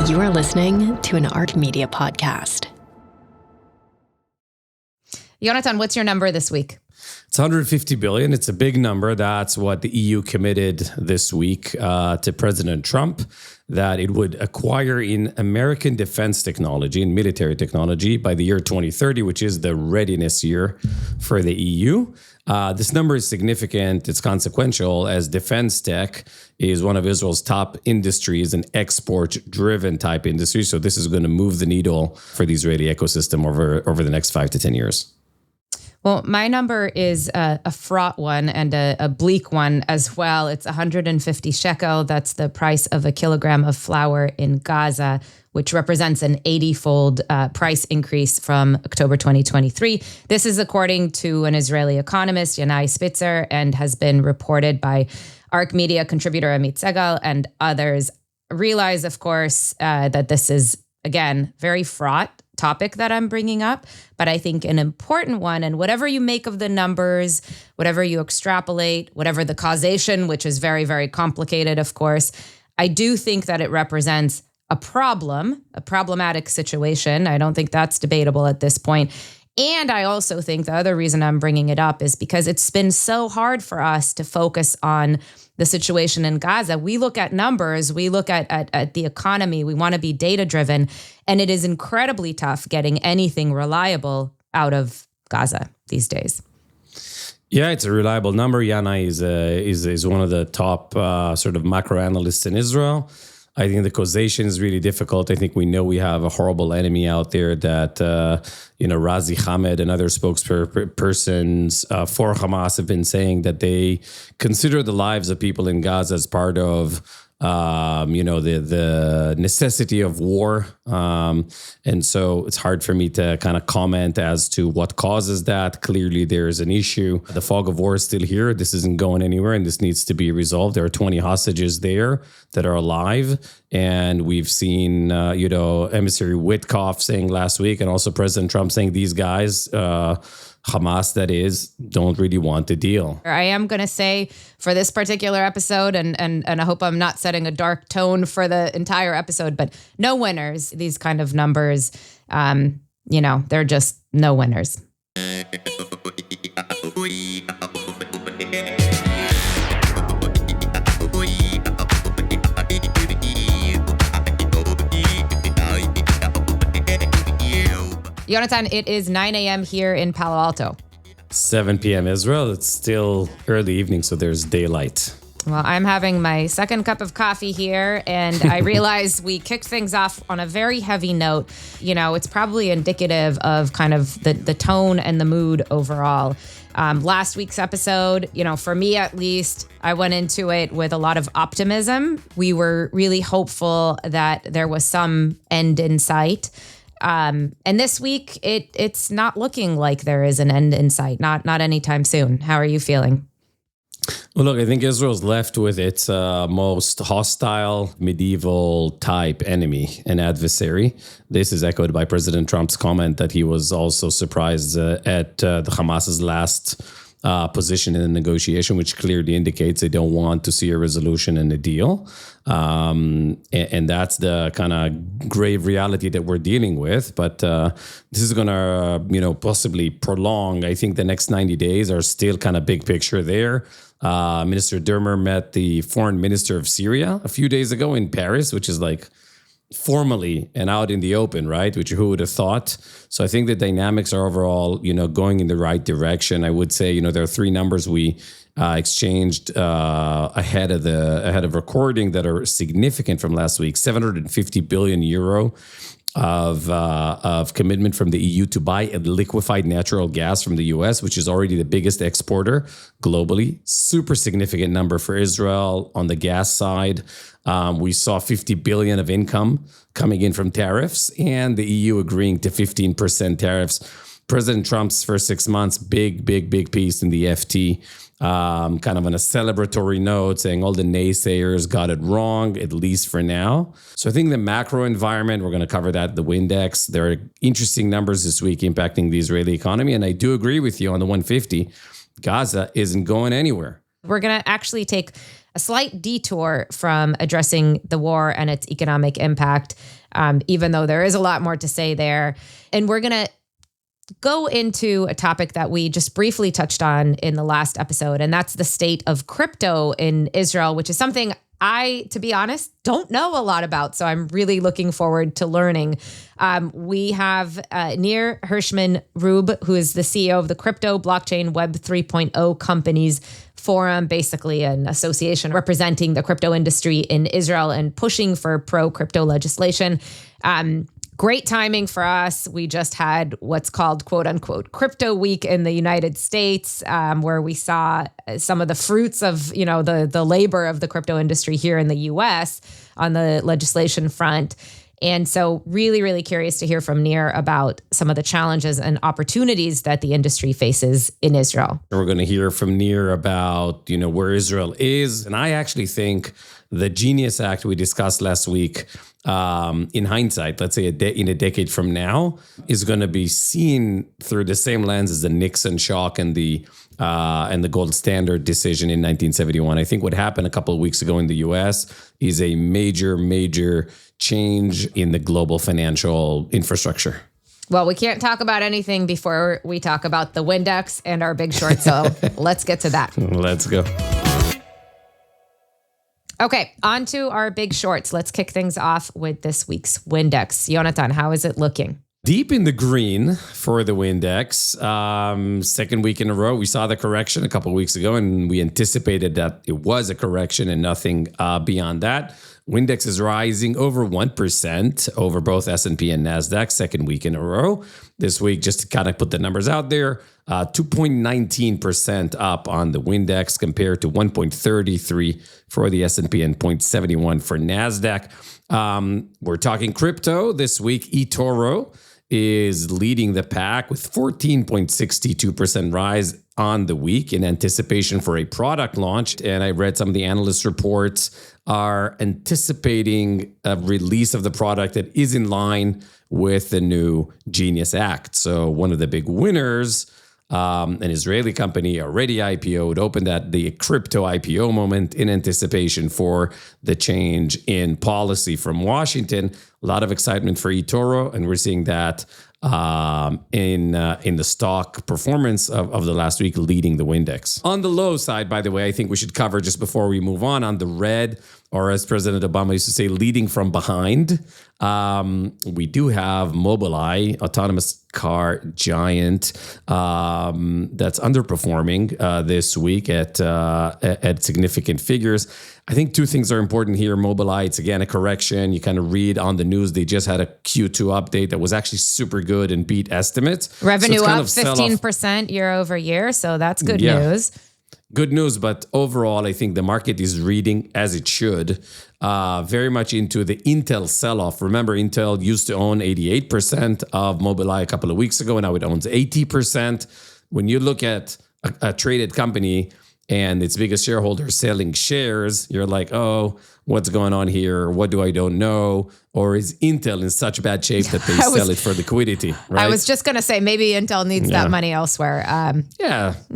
You are listening to an Ark Media podcast. Jonathan, what's your number this week? It's 150 billion. It's a big number. That's what the EU committed this week to President Trump, that it would acquire in American defense technology and military technology by the year 2030, which is the readiness year for the EU. This number is significant. It's consequential, as defense tech is one of Israel's top industries, an export-driven type industry. So this is going to move the needle for the Israeli ecosystem over the next 5 to 10 years. Well, my number is a fraught one and a bleak one as well. It's 150 shekel. That's the price of a kilogram of flour in Gaza, which represents an 80-fold price increase from October 2023. This is according to an Israeli economist, Yanai Spitzer, and has been reported by Ark Media contributor Amit Segal and others. Realize, of course, that this is, again, very fraught topic that I'm bringing up, but I think an important one. And whatever you make of the numbers, whatever you extrapolate, whatever the causation, which is very, very complicated, of course, I do think that it represents a problematic situation. I don't think that's debatable at this point. And I also think the other reason I'm bringing it up is because it's been so hard for us to focus on the situation in Gaza. We look at numbers, we look at the economy, we want to be data-driven, and it is incredibly tough getting anything reliable out of Gaza these days. Yeah, it's a reliable number. Yana is one of the top sort of macro analysts in Israel. I think the causation is really difficult. I think we know we have a horrible enemy out there that, Razi Hamed and other spokespersons for Hamas have been saying that they consider the lives of people in Gaza as part of the necessity of war. And so it's hard for me to kind of comment as to what causes that. Clearly, there is an issue. The fog of war is still here. This isn't going anywhere, and this needs to be resolved. There are 20 hostages there that are alive. And we've seen, Emissary Witkoff saying last week, and also President Trump saying these guys, Hamas, that is, don't really want the deal. I am going to say for this particular episode, and I hope I'm not setting a dark tone for the entire episode, but no winners. These kind of numbers, they're just no winners. Jonathan, it is 9 a.m. here in Palo Alto. 7 p.m. Israel. It's still early evening, so there's daylight. Well, I'm having my second cup of coffee here, and I realize we kicked things off on a very heavy note. It's probably indicative of kind of the tone and the mood overall. Last week's episode, for me at least, I went into it with a lot of optimism. We were really hopeful that there was some end in sight. And this week, it's not looking like there is an end in sight, not anytime soon. How are you feeling? Well, look, I think Israel's left with its most hostile, medieval type enemy and adversary. This is echoed by President Trump's comment that he was also surprised at the Hamas's last position in the negotiation, which clearly indicates they don't want to see a resolution in the deal. And that's the kind of grave reality that we're dealing with. But this is going to, possibly prolong. I think the next 90 days are still kind of big picture there. Minister Dermer met the foreign minister of Syria a few days ago in Paris, which is like formally and out in the open, right? Which who would have thought? So I think the dynamics are overall, going in the right direction. I would say, there are three numbers we exchanged ahead of recording that are significant from last week. 750 billion euro of commitment from the EU to buy liquefied natural gas from the US, which is already the biggest exporter globally. Super significant number for Israel on the gas side. We saw 50 billion of income coming in from tariffs, and the EU agreeing to 15% tariffs. President Trump's first 6 months, big piece in the FT. Kind of on a celebratory note, saying all the naysayers got it wrong, at least for now. So I think the macro environment, we're going to cover that, the Windex. There are interesting numbers this week impacting the Israeli economy. And I do agree with you on the 150. Gaza isn't going anywhere. We're going to actually take a slight detour from addressing the war and its economic impact, even though there is a lot more to say there. And we're going to go into a topic that we just briefly touched on in the last episode, and that's the state of crypto in Israel, which is something I, to be honest, don't know a lot about. So I'm really looking forward to learning. We have Nir Hirschman-Rube, who is the CEO of the Crypto Blockchain Web 3.0 Companies Forum, basically an association representing the crypto industry in Israel and pushing for pro-crypto legislation. Great timing for us. We just had what's called, quote unquote, Crypto Week in the United States, where we saw some of the fruits of, the labor of the crypto industry here in the US on the legislation front. And so really, really curious to hear from Nir about some of the challenges and opportunities that the industry faces in Israel. We're going to hear from Nir about, where Israel is. And I actually think the Genius Act we discussed last week, in hindsight, let's say in a decade from now, is going to be seen through the same lens as the Nixon shock and the gold standard decision in 1971. I think what happened a couple of weeks ago in the US is a major, major change in the global financial infrastructure. Well, we can't talk about anything before we talk about the Windex and our big short. So let's get to that. Let's go. Okay, on to our big shorts. Let's kick things off with this week's Windex. Jonathan, how is it looking? Deep in the green for the Windex. Second week in a row. We saw the correction a couple of weeks ago, and we anticipated that it was a correction and nothing beyond that. Windex is rising over 1% over both S&P and NASDAQ, second week in a row. This week, just to kind of put the numbers out there, 2.19% up on the Windex compared to 1.33 for the S&P and 0.71 for NASDAQ. We're talking crypto this week. Etoro is leading the pack with 14.62% rise on the week in anticipation for a product launch. And I read some of the analyst reports are anticipating a release of the product that is in line with the new Genius Act. So one of the big winners, an Israeli company already IPO'd, opened at the crypto IPO moment in anticipation for the change in policy from Washington. A lot of excitement for Etoro, and we're seeing that in the stock performance of the last week, leading the Windex. On the low side, by the way, I think we should cover just before we move on the red, or as President Obama used to say, leading from behind. We do have Mobileye, autonomous car giant, that's underperforming this week at significant figures. I think two things are important here. Mobileye, it's again a correction. You kind of read on the news, they just had a Q2 update that was actually super good and beat estimates. Revenue so up 15% year over year. So that's good news. Good news, but overall, I think the market is reading as it should, very much into the Intel sell-off. Remember, Intel used to own 88% of Mobileye a couple of weeks ago, and now it owns 80%. When you look at a traded company and its biggest shareholder selling shares, you're like, oh, what's going on here? What do I don't know? Or is Intel in such bad shape that they sell it for liquidity? Right? I was just going to say, maybe Intel needs that money elsewhere.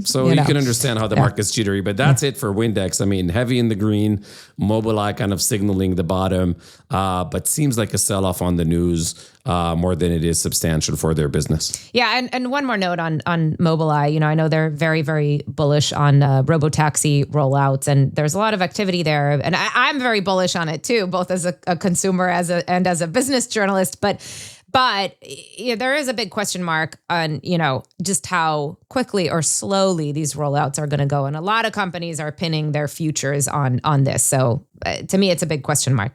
So you can understand how the market's jittery, but that's it for Windex. I mean, heavy in the green, Mobileye kind of signaling the bottom, but seems like a sell-off on the news more than it is substantial for their business. Yeah, and one more note on Mobileye. I know they're very, very bullish on robotaxi rollouts, and there's a lot of activity there. And I'm very bullish on it too, both as a consumer and as a business journalist. But there is a big question mark on, just how quickly or slowly these rollouts are going to go. And a lot of companies are pinning their futures on this. So to me, it's a big question mark.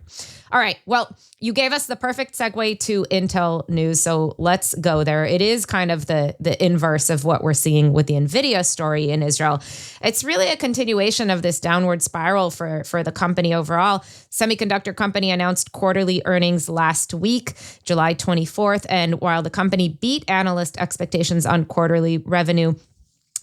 All right. Well, you gave us the perfect segue to Intel news. So let's go there. It is kind of the inverse of what we're seeing with the NVIDIA story in Israel. It's really a continuation of this downward spiral for the company overall. Semiconductor company announced quarterly earnings last week, July 24th. And while the company beat analyst expectations on quarterly revenue,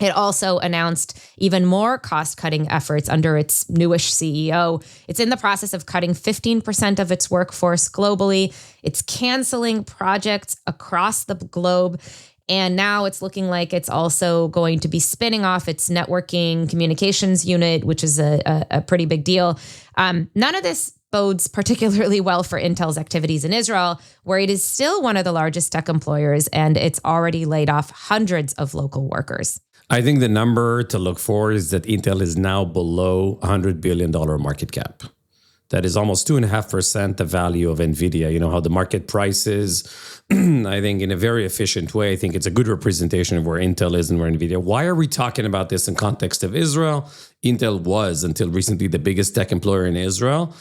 it also announced even more cost-cutting efforts under its newish CEO. It's in the process of cutting 15% of its workforce globally. It's canceling projects across the globe. And now it's looking like it's also going to be spinning off its networking communications unit, which is a pretty big deal. None of this bodes particularly well for Intel's activities in Israel, where it is still one of the largest tech employers, and it's already laid off hundreds of local workers. I think the number to look for is that Intel is now below $100 billion market cap. That is almost 2.5% the value of NVIDIA. You know how the market price is, I think, in a very efficient way. I think it's a good representation of where Intel is and where NVIDIA. Why are we talking about this in context of Israel? Intel was, until recently, the biggest tech employer in Israel.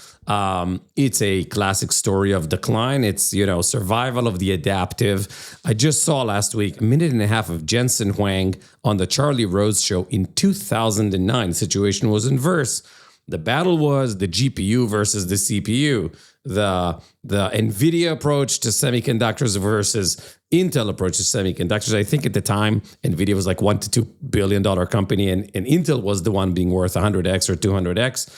It's a classic story of decline. It's, survival of the adaptive. I just saw last week a minute and a half of Jensen Huang on the Charlie Rose show in 2009. The situation was inverse. The battle was the GPU versus the CPU, the NVIDIA approach to semiconductors versus Intel approach to semiconductors. I think at the time, NVIDIA was like $1 to $2 billion company, and Intel was the one being worth 100x or 200x.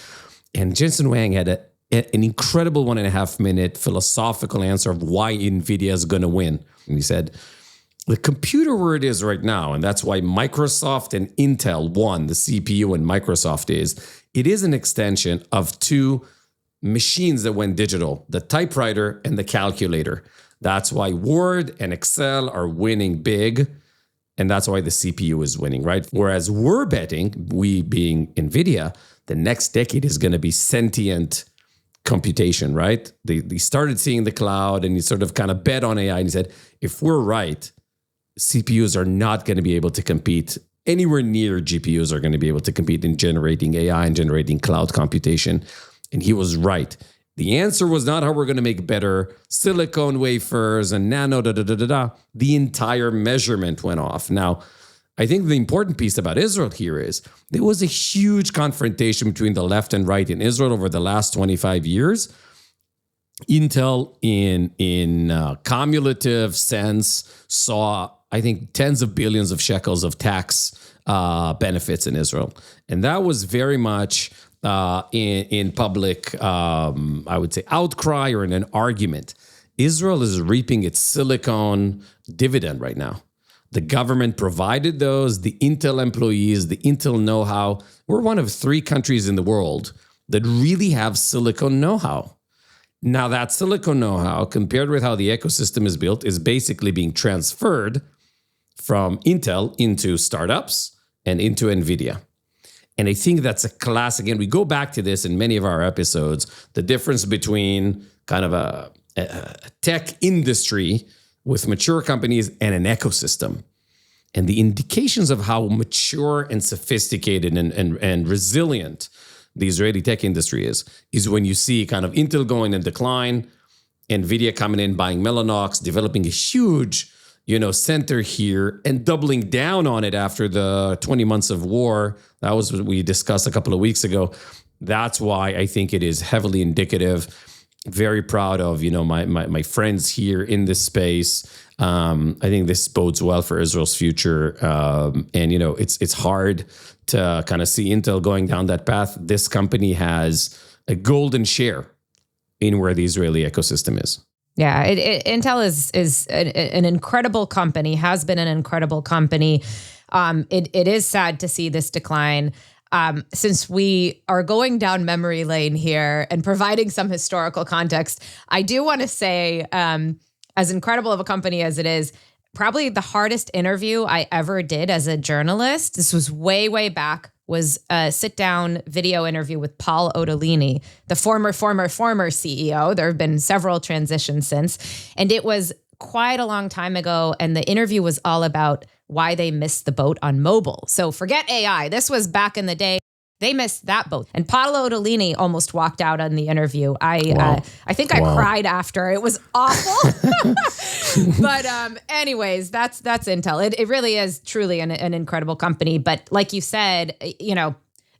And Jensen Huang had an incredible 1.5 minute philosophical answer of why NVIDIA is going to win. And he said, the computer where it is right now, and that's why Microsoft and Intel won, the CPU and Microsoft it is an extension of two machines that went digital, the typewriter and the calculator. That's why Word and Excel are winning big, and that's why the CPU is winning, right? Whereas we're betting, we being NVIDIA, the next decade is going to be sentient computation, right? They started seeing the cloud, and he sort of kind of bet on AI, and he said, if we're right, CPUs are not going to be able to compete anywhere near GPUs are going to be able to compete in generating AI and generating cloud computation. And he was right. The answer was not how we're going to make better silicon wafers and nano The entire measurement went off. Now, I think the important piece about Israel here is there was a huge confrontation between the left and right in Israel over the last 25 years. Intel, in cumulative sense, saw, I think, tens of billions of shekels of tax benefits in Israel. And that was very much in public, I would say, outcry or in an argument. Israel is reaping its silicon dividend right now. The government provided those, the Intel employees, the Intel know-how. We're one of 3 countries in the world that really have silicon know-how. Now, that silicon know-how, compared with how the ecosystem is built, is basically being transferred from Intel into startups and into NVIDIA. And I think that's a classic. And we go back to this in many of our episodes, the difference between kind of a tech industry with mature companies and an ecosystem. And the indications of how mature and sophisticated and resilient the Israeli tech industry is when you see kind of Intel going in decline, NVIDIA coming in, buying Mellanox, developing a huge, center here and doubling down on it after the 20 months of war. That was what we discussed a couple of weeks ago. That's why I think it is heavily indicative. Very proud of, my friends here in this space. I think this bodes well for Israel's future. And, it's hard to kind of see Intel going down that path. This company has a golden share in where the Israeli ecosystem is. Yeah, Intel is an incredible company, has been an incredible company. It is sad to see this decline. Since we are going down memory lane here and providing some historical context, I do want to say, as incredible of a company as it is, probably the hardest interview I ever did as a journalist, this was way back, was a sit-down video interview with Paul Otellini, the former CEO. There have been several transitions since, and it was quite a long time ago, and the interview was all about why they missed the boat on mobile. So forget AI. This was back in the day. They missed that boat. And Paolo Otellini almost walked out on the interview. I think I cried after. It was awful. But anyways, that's Intel. It really is truly an incredible company. But like you said,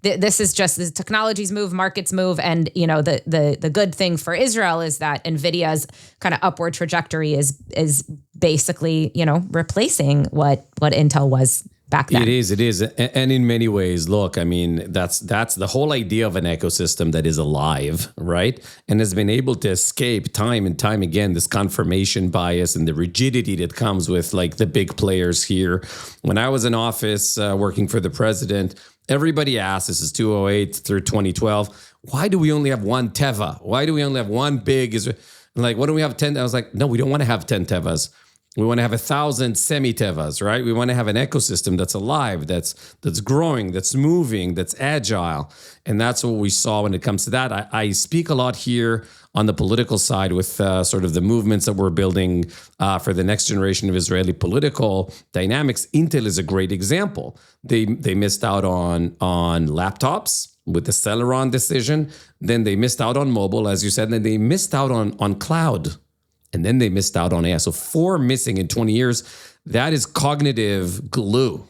this is just the technologies move, markets move. And, the good thing for Israel is that NVIDIA's kind of upward trajectory is basically, replacing what Intel was back then. It is. And in many ways, look, I mean, that's the whole idea of an ecosystem that is alive, right? And has been able to escape time and time again, this confirmation bias and the rigidity that comes with like the big players here. When I was in office working for the president, everybody asked, this is 2008 through 2012, why do we only have one Teva? Why do we only have one big? Like, what do we have 10? I was like, no, we don't want to have 10 Tevas. We want to have 1,000 semi-Tevas, right? We want to have an ecosystem that's alive, that's growing, that's moving, that's agile. And that's what we saw when it comes to that. I speak a lot here on the political side with sort of the movements that we're building for the next generation of Israeli political dynamics. Intel is a great example. They missed out on laptops with the Celeron decision. Then they missed out on mobile, as you said. And then they missed out on cloud. And then they missed out on AI. So 4 missing in 20 years, that is cognitive glue.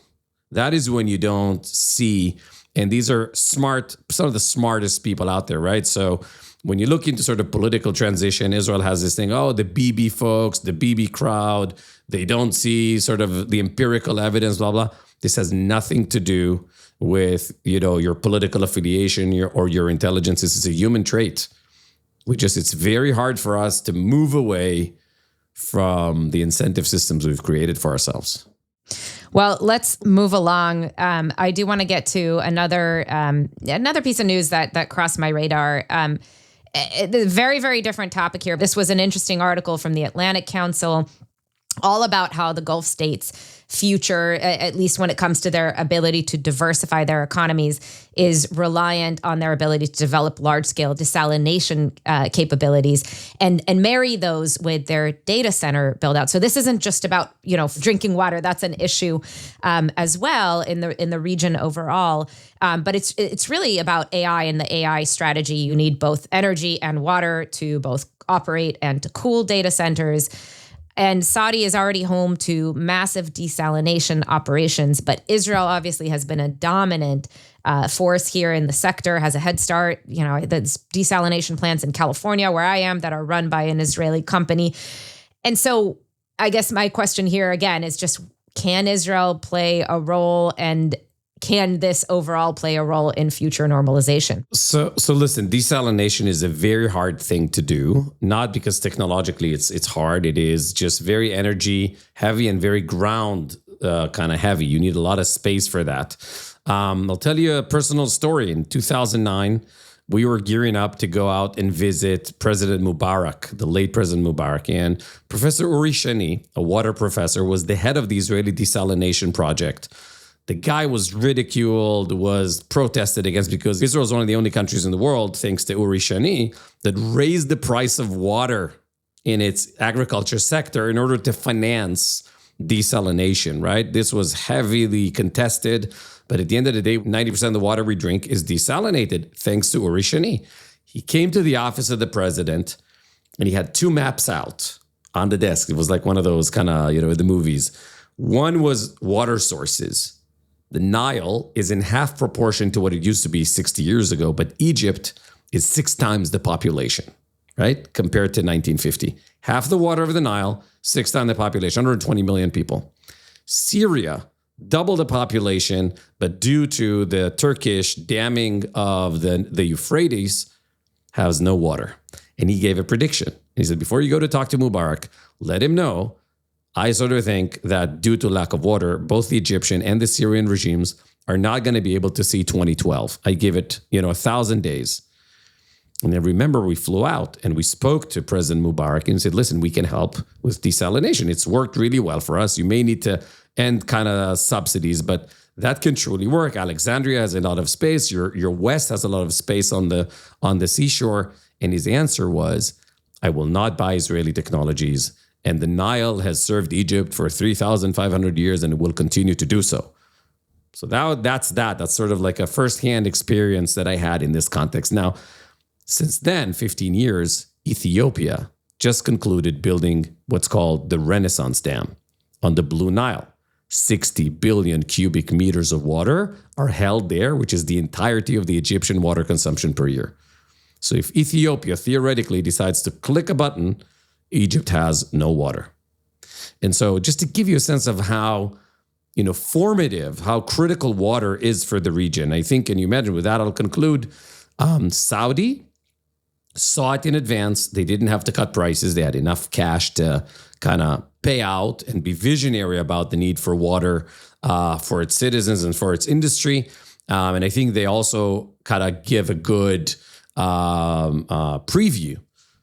That is when you don't see, and these are smart, some of the smartest people out there, right? So when you look into sort of political transition, Israel has this thing, oh, the Bibi folks, the Bibi crowd, they don't see sort of the empirical evidence, blah, blah. This has nothing to do with, your political affiliation or your intelligence. This is a human trait. It's very hard for us to move away from the incentive systems we've created for ourselves. Well, let's move along. I do want to get to another piece of news that crossed my radar. A very, very different topic here. This was an interesting article from the Atlantic Council, all about how the Gulf states' future, at least when it comes to their ability to diversify their economies, is reliant on their ability to develop large-scale desalination capabilities and marry those with their data center build-out. So this isn't just about drinking water. That's an issue as well in the region overall. But it's really about AI and the AI strategy. You need both energy and water to both operate and to cool data centers. And Saudi is already home to massive desalination operations, but Israel obviously has been a dominant force here in the sector, has a head start. There's desalination plants in California, where I am, that are run by an Israeli company. And so I guess my question here again is just, can Israel play a role, and can this overall play a role in future normalization? So listen, desalination is a very hard thing to do, not because technologically it's hard. It is just very energy heavy and very ground kind of heavy. You need a lot of space for that. I'll tell you a personal story. In 2009, we were gearing up to go out and visit President Mubarak, the late President Mubarak. And Professor Uri Shani, a water professor, was the head of the Israeli desalination project. The guy was ridiculed, was protested against, because Israel is one of the only countries in the world, thanks to Uri Shani, that raised the price of water in its agriculture sector in order to finance desalination, right? This was heavily contested, but at the end of the day, 90% of the water we drink is desalinated, thanks to Uri Shani. He came to the office of the president, and he had 2 maps out on the desk. It was like one of those kind of, the movies. One was water sources. The Nile is in half proportion to what it used to be 60 years ago, but Egypt is 6 times the population, right? Compared to 1950. Half the water of the Nile, 6 times the population, 120 million people. Syria, double the population, but due to the Turkish damming of the Euphrates, has no water. And he gave a prediction. He said, before you go to talk to Mubarak, let him know, I sort of think that due to lack of water, both the Egyptian and the Syrian regimes are not going to be able to see 2012. I give it, 1,000 days. And then remember, we flew out and we spoke to President Mubarak and said, listen, we can help with desalination. It's worked really well for us. You may need to end kind of subsidies, but that can truly work. Alexandria has a lot of space. Your west has a lot of space on the seashore. And his answer was, I will not buy Israeli technologies. And the Nile has served Egypt for 3,500 years and it will continue to do so. So that's that. That's sort of like a firsthand experience that I had in this context. Now, since then, 15 years, Ethiopia just concluded building what's called the Renaissance Dam on the Blue Nile. 60 billion cubic meters of water are held there, which is the entirety of the Egyptian water consumption per year. So if Ethiopia theoretically decides to click a button, Egypt has no water. And so just to give you a sense of how formative, how critical water is for the region. I think, and you imagine with that, I'll conclude, Saudi saw it in advance. They didn't have to cut prices. They had enough cash to kind of pay out and be visionary about the need for water for its citizens and for its industry. And I think they also kind of give a good preview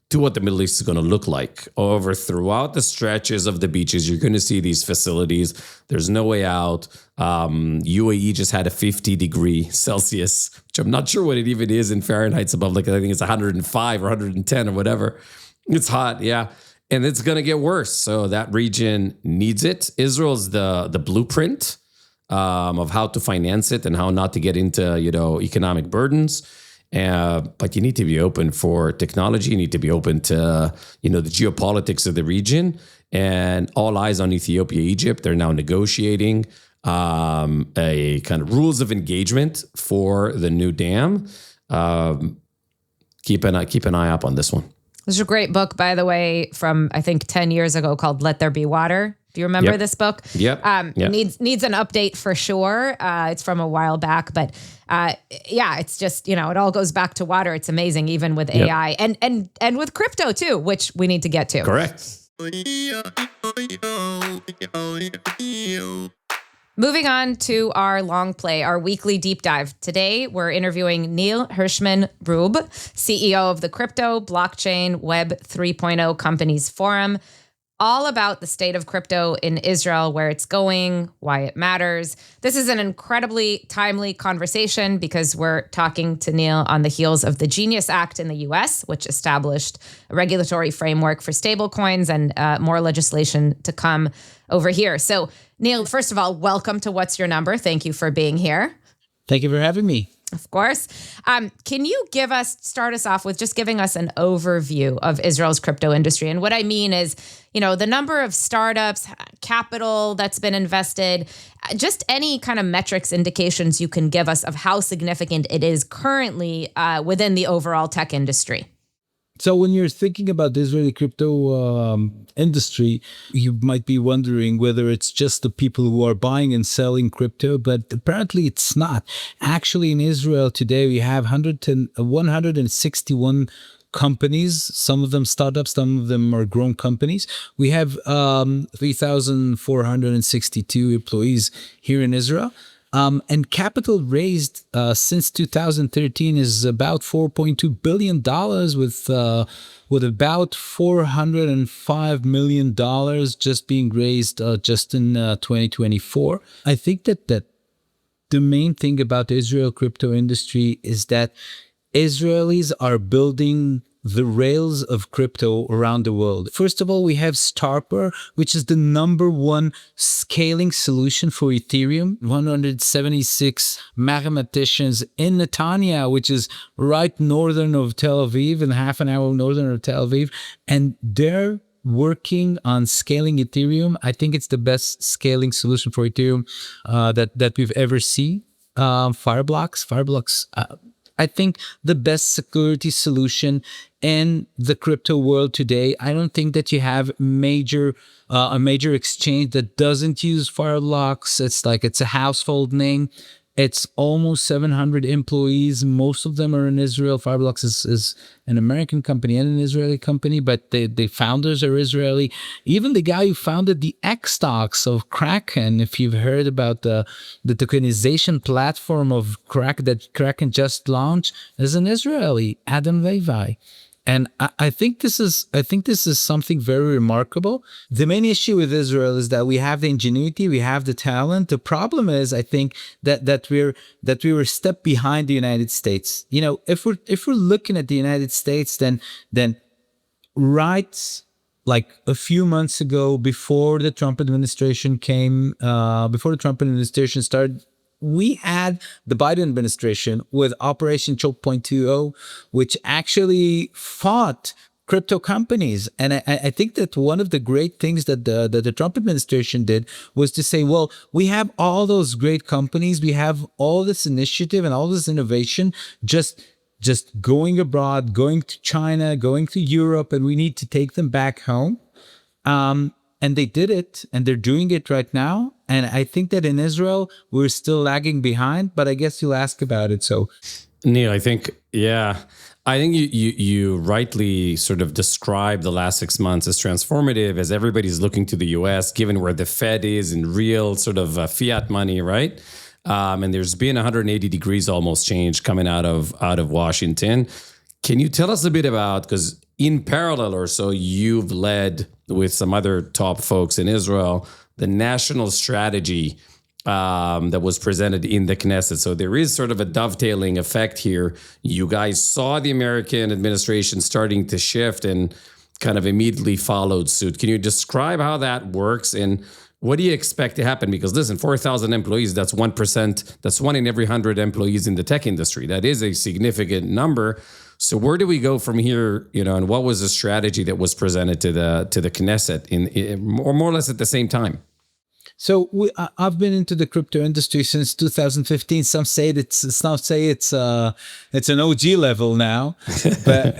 to what the Middle East is going to look like. Throughout the stretches of the beaches, you're going to see these facilities. There's no way out. UAE just had a 50-degree Celsius, which I'm not sure what it even is in Fahrenheit. It's above, I think it's 105 or 110 or whatever. It's hot, yeah. And it's going to get worse. So that region needs it. Israel's the blueprint of how to finance it and how not to get into, economic burdens. But you need to be open for technology. You need to be open to, the geopolitics of the region. And all eyes on Ethiopia, Egypt. They're now negotiating a kind of rules of engagement for the new dam. Keep an eye up on this one. There's a great book, by the way, from I think 10 years ago called "Let There Be Water." Do you remember this book? Yep. Needs an update for sure. It's from a while back, but it's just, it all goes back to water. It's amazing, even with AI and with crypto too, which we need to get to. Correct. Moving on to our long play, our weekly deep dive. Today, we're interviewing Neil Hirschman-Rube, CEO of the Crypto, Blockchain, Web 3.0 Companies Forum, all about the state of crypto in Israel, where it's going, why it matters. This is an incredibly timely conversation because we're talking to Neil on the heels of the Genius Act in the US, which established a regulatory framework for stablecoins and more legislation to come over here. So, Neil, first of all, welcome to What's Your Number? Thank you for being here. Thank you for having me. Of course. Can you start us off with just giving us an overview of Israel's crypto industry? And what I mean is, the number of startups, capital that's been invested, just any kind of metrics, indications you can give us of how significant it is currently within the overall tech industry. So when you're thinking about the Israeli crypto industry, you might be wondering whether it's just the people who are buying and selling crypto, but apparently it's not. Actually, in Israel today, we have 161 companies, some of them startups, some of them are grown companies. We have 3,462 employees here in Israel. And capital raised since 2013 is about $4.2 billion with about $405 million just being raised just in 2024. I think that the main thing about the Israel crypto industry is that Israelis are building the rails of crypto around the world. First of all, we have Starper, which is the number one scaling solution for Ethereum. 176 mathematicians in Netanya, which is right northern of Tel Aviv and half an hour northern of Tel Aviv. And they're working on scaling Ethereum. I think it's the best scaling solution for Ethereum that we've ever seen. Fireblocks, I think the best security solution in the crypto world today. I don't think that you have a major exchange that doesn't use Fireblocks. It's a household name. It's almost 700 employees. Most of them are in Israel. Fireblocks is an American company and an Israeli company, but the founders are Israeli. Even the guy who founded the X-Stocks of Kraken, if you've heard about the tokenization platform of that Kraken just launched, is an Israeli, Adam Levi. And I think this is something very remarkable. The main issue with Israel is that we have the ingenuity, we have the talent. The problem is, I think that we were a step behind the United States. If we're looking at the United States, then right like a few months ago, before the Trump administration started, we had the Biden administration with Operation Choke Point 2.0, which actually fought crypto companies. And I think that one of the great things that the Trump administration did was to say, well, we have all those great companies, we have all this initiative and all this innovation just going abroad, going to China, going to Europe, and we need to take them back home. And they did it, and they're doing it right now. And I think that in Israel, we're still lagging behind, but I guess you'll ask about it. So, Neil, I think you rightly sort of describe the last 6 months as transformative, as everybody's looking to the U.S., given where the Fed is in real sort of fiat money, right? And there's been 180 degrees almost change coming out of Washington. Can you tell us a bit about, because in parallel or so, you've led with some other top folks in Israel, the national strategy that was presented in the Knesset. So there is sort of a dovetailing effect here. You guys saw the American administration starting to shift and kind of immediately followed suit. Can you describe how that works and what do you expect to happen? Because listen, 4,000 employees, that's 1%. That's 1 in every 100 employees in the tech industry. That is a significant number. So where do we go from here? And what was the strategy that was presented to the Knesset in more or less at the same time? So I've been into the crypto industry since 2015. Some say it's an OG level now, but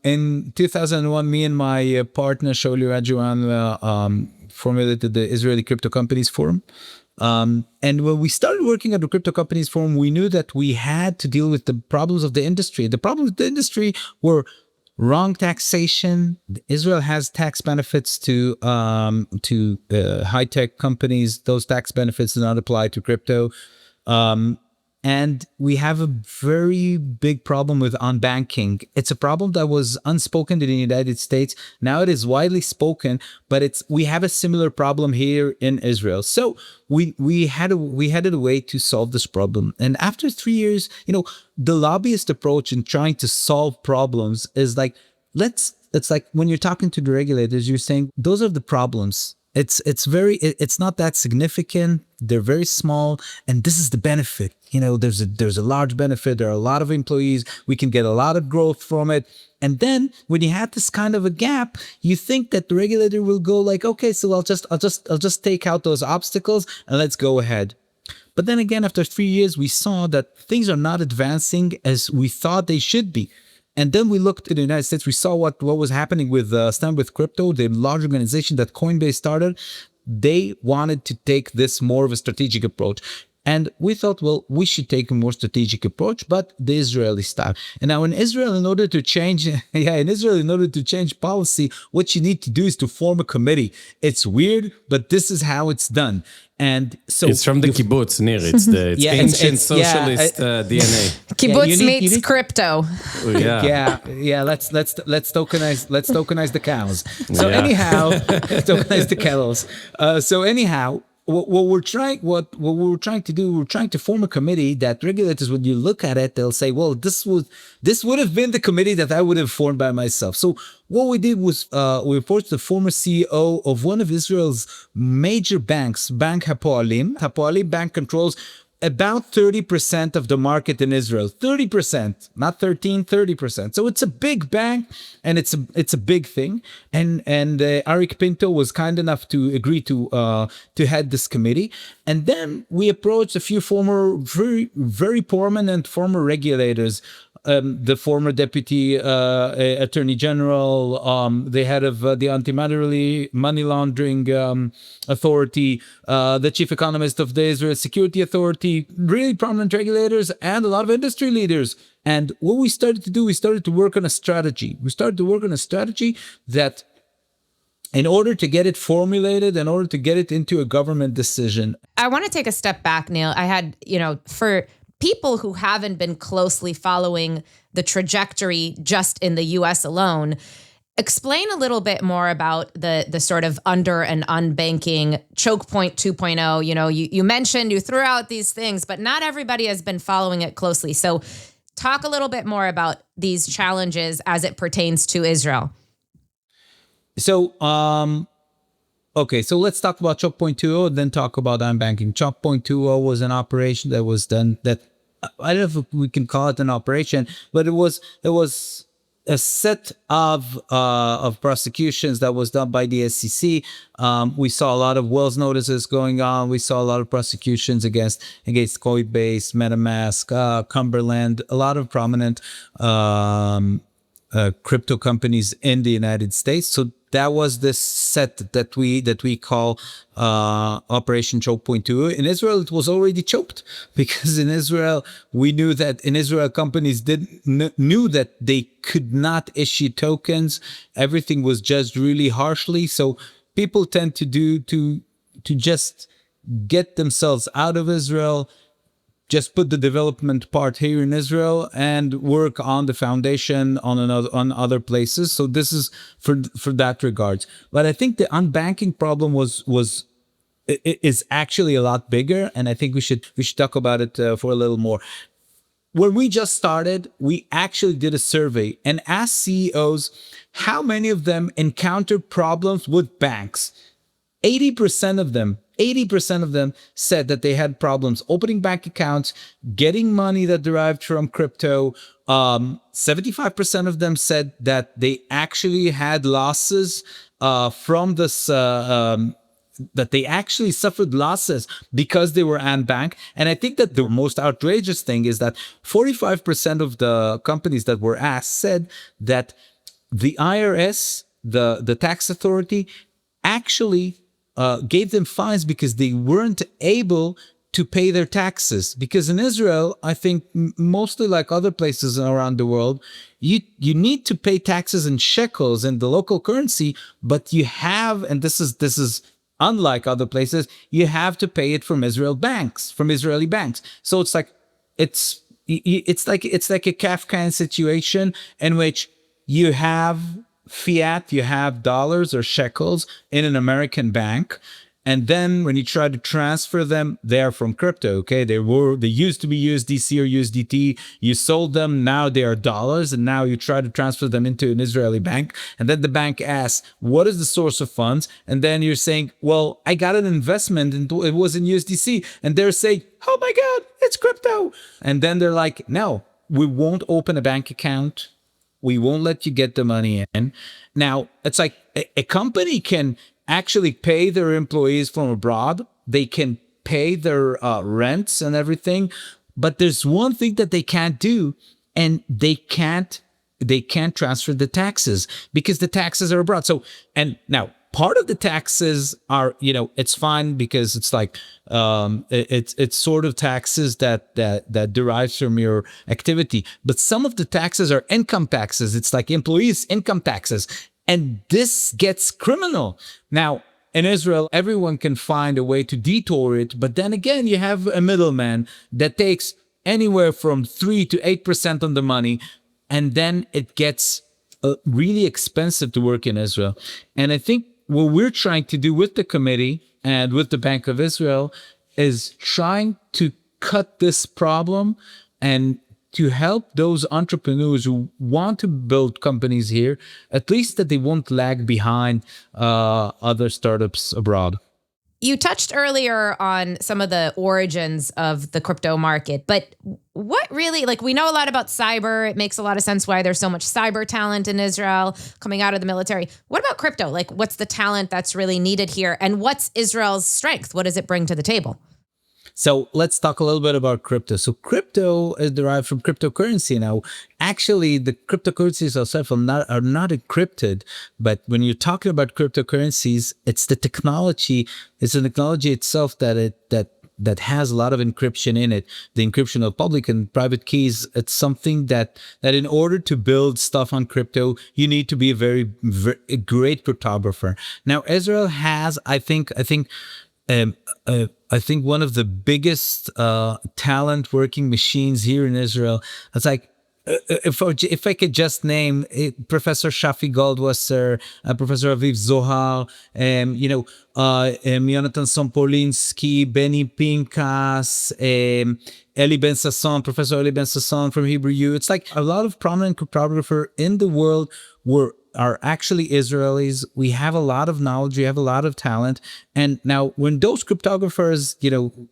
in 2001, me and my partner Shauli Rajuan formulated the Israeli Crypto Companies Forum. And when we started working at the Crypto Companies Forum, we knew that we had to deal with the problems of the industry. The problems of the industry were wrong taxation. Israel has tax benefits to high-tech companies. Those tax benefits do not apply to crypto. And we have a very big problem with unbanking. It's a problem that was unspoken in the United States. Now it is widely spoken, but we have a similar problem here in Israel. So we had a way to solve this problem. And after 3 years, the lobbyist approach in trying to solve problems is like, it's like when you're talking to the regulators, you're saying, those are the problems. It's not that significant. They're very small, and this is the benefit. There's a large benefit. There are a lot of employees. We can get a lot of growth from it. And then when you have this kind of a gap, you think that the regulator will go like, okay, so I'll just take out those obstacles and let's go ahead. But then again, after 3 years, we saw that things are not advancing as we thought they should be. And then we looked at the United States. We saw what was happening with Stand With Crypto, the large organization that Coinbase started. They wanted to take this more of a strategic approach. And we thought, well, we should take a more strategic approach, but the Israeli style. And now in Israel, in order to change policy, what you need to do is to form a committee. It's weird, but this is how it's done. And so it's from the kibbutz, Nir. It's ancient socialist DNA. Kibbutz meets crypto. Let's tokenize the cows. So anyhow, tokenize the kettles. What we're trying to do, we're trying to form a committee that regulators, when you look at it, they'll say, well, this would have been the committee that I would have formed by myself. So what we did was we approached the former CEO of one of Israel's major banks, Bank Hapoalim. Hapoalim Bank controls about 30% of the market in Israel. 30%, not 13, 30%. So it's a big bank, and it's a big thing. And Arik Pinto was kind enough to agree to head this committee. And then we approached a few former, very, very prominent former regulators. The former deputy attorney general, the head of the anti-money laundering authority, the chief economist of the Israel Security Authority, really prominent regulators, and a lot of industry leaders. And what we started to do, we started to work on a strategy. We started to work on a strategy that, in order to get it formulated, in order to get it into a government decision. I want to take a step back, Neil. I had, for people who haven't been closely following the trajectory just in the US alone, explain a little bit more about the sort of under and unbanking choke point 2.0. You mentioned, you threw out these things, but not everybody has been following it closely. So talk a little bit more about these challenges as it pertains to Israel. So, okay, so let's talk about Choke Point 2.0 and then talk about unbanking. Choke Point 2.0 was an operation that was done that, I don't know if we can call it an operation, but it was a set of prosecutions that was done by the SEC. We saw a lot of Wells notices going on. We saw a lot of prosecutions against Coinbase, MetaMask, Cumberland, a lot of prominent crypto companies in the United States. So that was this set that we call Operation Choke Point 2. In Israel, it was already choked because in Israel we knew that companies knew that they could not issue tokens. Everything was judged really harshly. So people tend to just get themselves out of Israel, just put the development part here in Israel and work on the foundation on other places. So this is for that regards. But I think the unbanking problem is actually a lot bigger, and I think we should talk about it for a little more. When we just started, we actually did a survey and asked CEOs how many of them encountered problems with banks. 80% of them said that they had problems opening bank accounts, getting money that derived from crypto. 75% of them said that they actually had losses from this, that they actually suffered losses because they were unbanked. And I think that the most outrageous thing is that 45% of the companies that were asked said that the IRS, the tax authority, actually gave them fines because they weren't able to pay their taxes. Because in Israel, I think mostly like other places around the world, you need to pay taxes in shekels in the local currency, but you have, and this is unlike other places, you have to pay it from Israeli banks. So it's like a Kafkaesque situation in which you have fiat, you have dollars or shekels in an American bank, and then when you try to transfer them, they're from crypto. Okay, they used to be USDC or USDT. You sold them, now they are dollars, and now you try to transfer them into an Israeli bank, and then the bank asks, "What is the source of funds?" And then you're saying, "Well, I got an investment, and it was in USDC," and they're saying, "Oh my God, it's crypto!" And then they're like, "No, we won't open a bank account. We won't let you get the money in." Now, it's like a company can actually pay their employees from abroad. They can pay their rents and everything. But there's one thing that they can't do, and they can't transfer the taxes because the taxes are abroad. So, and now part of the taxes are, it's fine because it's like it's sort of taxes that derives from your activity. But some of the taxes are income taxes. It's like employees' income taxes, and this gets criminal. Now, in Israel, everyone can find a way to detour it, but then again, you have a middleman that takes anywhere from 3 to 8% on the money, and then it gets really expensive to work in Israel. And I think what we're trying to do with the committee and with the Bank of Israel is trying to cut this problem and to help those entrepreneurs who want to build companies here, at least that they won't lag behind other startups abroad. You touched earlier on some of the origins of the crypto market, but what really, we know a lot about cyber. It makes a lot of sense why there's so much cyber talent in Israel coming out of the military. What about crypto? What's the talent that's really needed here? And what's Israel's strength? What does it bring to the table? So let's talk a little bit about crypto. So crypto is derived from cryptocurrency. Now, actually, the cryptocurrencies themselves are not encrypted. But when you're talking about cryptocurrencies, it's the technology. It's the technology itself that has a lot of encryption in it. The encryption of public and private keys. It's something that in order to build stuff on crypto, you need to be a very great cryptographer. Now, Israel has, I think one of the biggest talent working machines here in Israel. It's like, if I could just name Professor Shafi Goldwasser, Professor Aviv Zohar, Yonatan Sompolinsky, Benny Pincus, Professor Eli Ben Sasson from Hebrew U. It's like a lot of prominent cryptographers in the world are actually Israelis. We have a lot of knowledge. We have a lot of talent. And now when those cryptographers,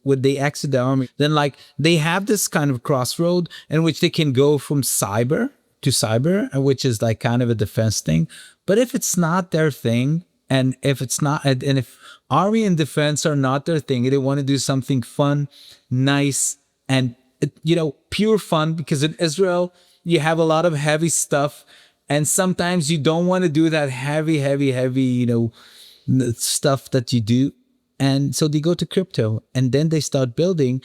when they exit the army, then they have this kind of crossroad in which they can go from cyber to cyber, which is kind of a defense thing. But if it's not their thing, and if army and defense are not their thing, they want to do something fun, nice, and pure fun, because in Israel, you have a lot of heavy stuff. And sometimes you don't want to do that heavy, stuff that you do. And so they go to crypto, and then they start building.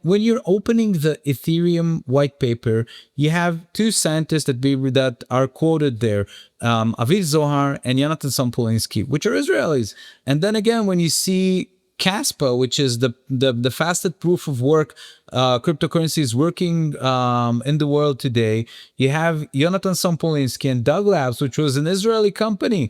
When you're opening the Ethereum white paper, you have two scientists that are quoted there, Aviv Zohar and Yonatan Sampolinsky, which are Israelis. And then again, when you see Caspa, which is the fastest proof of work cryptocurrency is working in the world today, you have Yonatan Sampolinsky and Doug Labs, which was an Israeli company.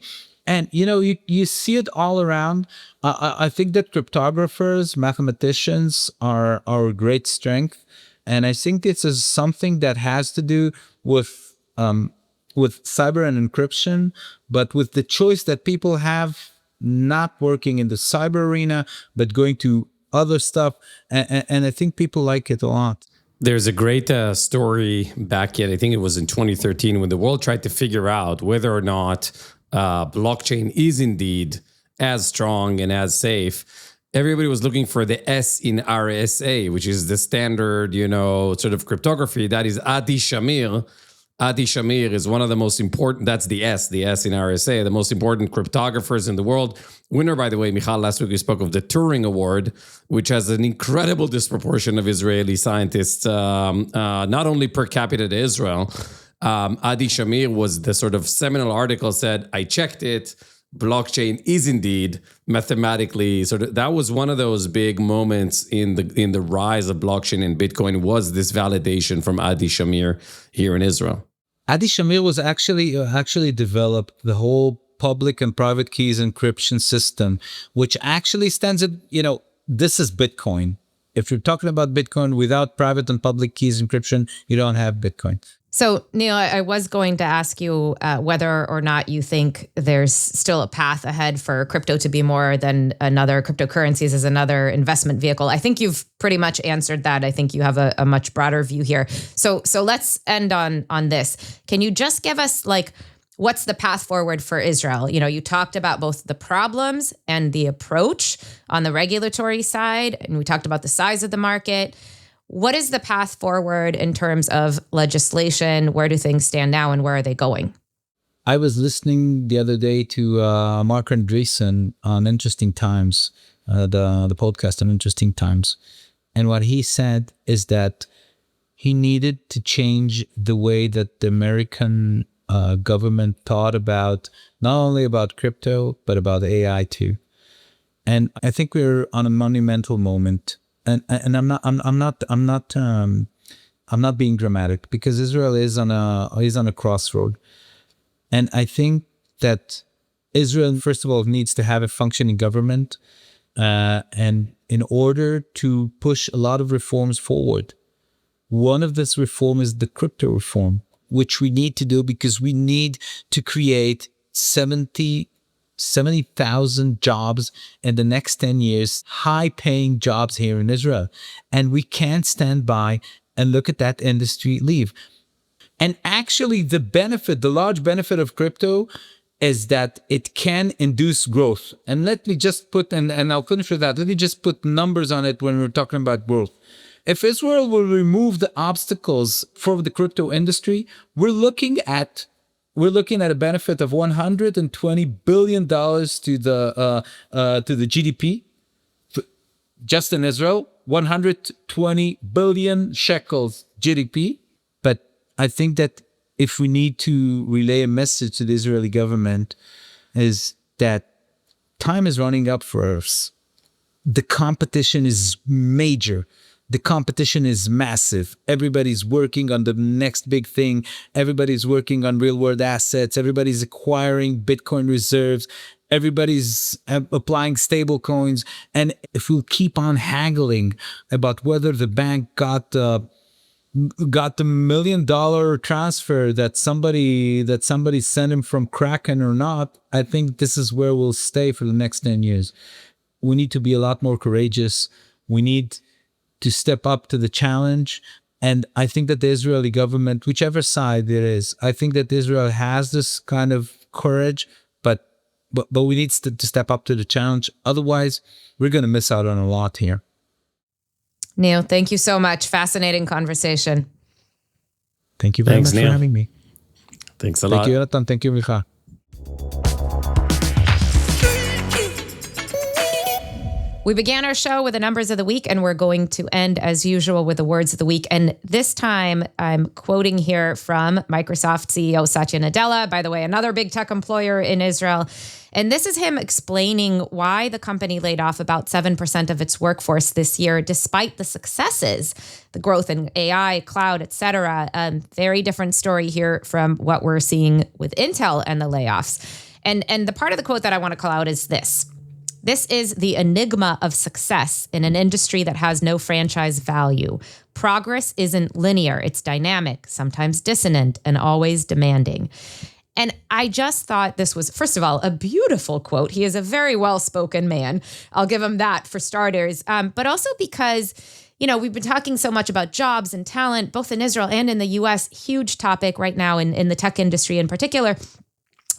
And, you see it all around. I think that cryptographers, mathematicians are our great strength. And I think this is something that has to do with cyber and encryption, but with the choice that people have not working in the cyber arena, but going to other stuff. And I think people like it a lot. There's a great story back I think it was in 2013, when the world tried to figure out whether or not blockchain is indeed as strong and as safe. Everybody was looking for the S in RSA, which is the standard, sort of cryptography. That is Adi Shamir. Adi Shamir is one of the most important, that's the S in RSA, the most important cryptographers in the world. Winner, by the way, Michal, last week we spoke of the Turing Award, which has an incredible disproportion of Israeli scientists, not only per capita to Israel. Adi Shamir was the sort of seminal article said, I checked it, blockchain is indeed mathematically that was one of those big moments in the rise of blockchain and Bitcoin, was this validation from Adi Shamir here in Israel. Adi Shamir was actually developed the whole public and private keys encryption system, which actually stands at, this is Bitcoin. If you're talking about Bitcoin without private and public keys encryption, you don't have Bitcoin. So, Neil, I was going to ask you whether or not you think there's still a path ahead for crypto to be more than another cryptocurrencies as another investment vehicle. I think you've pretty much answered that. I think you have a much broader view here. So let's end on this. Can you just give us what's the path forward for Israel? You talked about both the problems and the approach on the regulatory side, and we talked about the size of the market. What is the path forward in terms of legislation? Where do things stand now, and where are they going? I was listening the other day to Mark Andreessen on Interesting Times, the podcast on Interesting Times. And what he said is that he needed to change the way that the American government thought about not only about crypto, but about AI too. And I think we're on a monumental moment. And I'm not being dramatic, because Israel is on a crossroad. And I think that Israel, first of all, needs to have a functioning government, and in order to push a lot of reforms forward. One of this reform is the crypto reform, which we need to do because we need to create 70,000 jobs in the next 10 years, high-paying jobs here in Israel. And we can't stand by and look at that industry leave. And actually, the large benefit of crypto is that it can induce growth. And let me just put, and I'll finish with that, let me just put numbers on it when we're talking about growth. If Israel will remove the obstacles for the crypto industry, we're looking at a benefit of $120 billion to the GDP, just in Israel, 120 billion shekels GDP. But I think that if we need to relay a message to the Israeli government, is that time is running up for us. The competition is major. The competition is massive. Everybody's working on the next big thing. Everybody's working on real world assets. Everybody's acquiring Bitcoin reserves. Everybody's applying stable coins. And if we'll keep on haggling about whether the bank got the $1 million transfer that somebody sent him from Kraken or not, I think this is where we'll stay for the next 10 years. We need to be a lot more courageous. We need to step up to the challenge. And I think that the Israeli government, whichever side it is, I think that Israel has this kind of courage, but we need to step up to the challenge. Otherwise, we're going to miss out on a lot here. Neil, thank you so much. Fascinating conversation. Thanks, Neil, for having me. Thanks a lot. Thank you, Jonathan. Thank you, Micha. We began our show with the numbers of the week, and we're going to end, as usual, with the words of the week. And this time, I'm quoting here from Microsoft CEO Satya Nadella, by the way, another big tech employer in Israel. And this is him explaining why the company laid off about 7% of its workforce this year, despite the successes, the growth in AI, cloud, et cetera. Very different story here from what we're seeing with Intel and the layoffs. And the part of the quote that I want to call out is this. This is the enigma of success in an industry that has no franchise value. Progress isn't linear. It's dynamic, sometimes dissonant, and always demanding. And I just thought this was, first of all, a beautiful quote. He is a very well-spoken man. I'll give him that for starters. But also because, we've been talking so much about jobs and talent, both in Israel and in the U.S., huge topic right now in the tech industry in particular.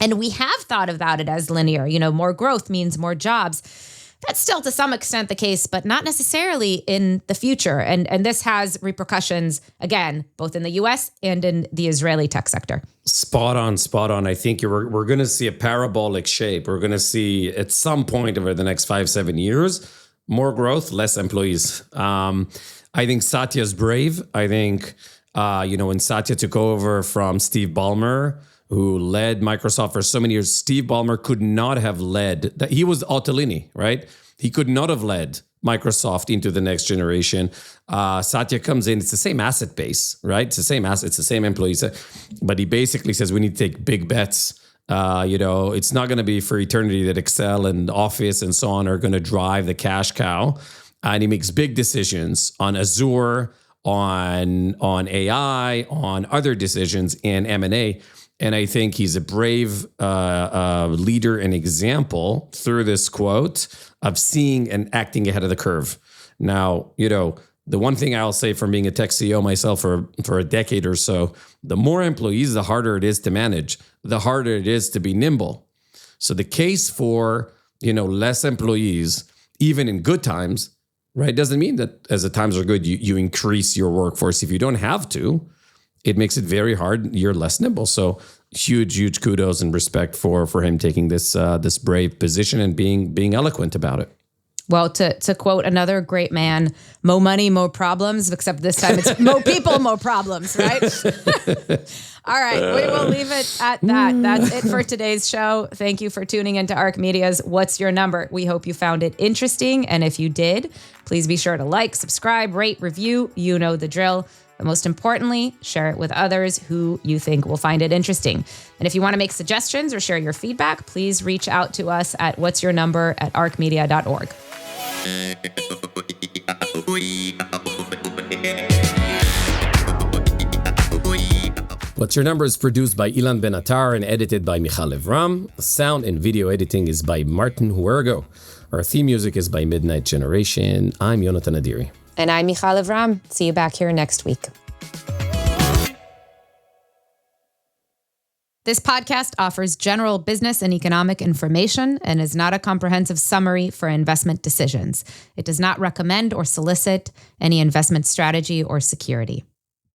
And we have thought about it as linear. More growth means more jobs. That's still to some extent the case, but not necessarily in the future. And this has repercussions, again, both in the U.S. and in the Israeli tech sector. Spot on. I think we're going to see a parabolic shape. We're going to see at some point over the next 5-7 years, more growth, less employees. I think Satya's brave. I think, when Satya took over from Steve Ballmer, who led Microsoft for so many years, Steve Ballmer could not have led, he was Ottolini, right? He could not have led Microsoft into the next generation. Satya comes in, it's the same asset base, right? It's the same asset, it's the same employees. But he basically says we need to take big bets. It's not going to be for eternity that Excel and Office and so on are going to drive the cash cow. And he makes big decisions on Azure, on AI, on other decisions in M&A. And I think he's a brave leader and example through this quote of seeing and acting ahead of the curve. Now, the one thing I'll say from being a tech CEO myself for a decade or so, the more employees, the harder it is to manage, the harder it is to be nimble. So the case for, less employees, even in good times, right, doesn't mean that as the times are good, you increase your workforce. If you don't have to, it makes it very hard. You're less nimble. So huge kudos and respect for him taking this brave position and being eloquent about it. Well, to quote another great man, "Mo money, mo problems," except this time it's "mo people, mo problems," right? All right, we will leave it at that. That's it for today's show. Thank you for tuning into Ark Media's What's Your Number? We hope you found it interesting. And if you did, please be sure to like, subscribe, rate, review. You know the drill. But most importantly, share it with others who you think will find it interesting. And if you want to make suggestions or share your feedback, please reach out to us at whatsyournumber@arkmedia.org. What's Your Number is produced by Ilan Ben-Attar and edited by Michal Evram. Sound and video editing is by Martin Huergo. Our theme music is by Midnight Generation. I'm Yonatan Adiri. And I'm Michal Evram. See you back here next week. This podcast offers general business and economic information and is not a comprehensive summary for investment decisions. It does not recommend or solicit any investment strategy or security.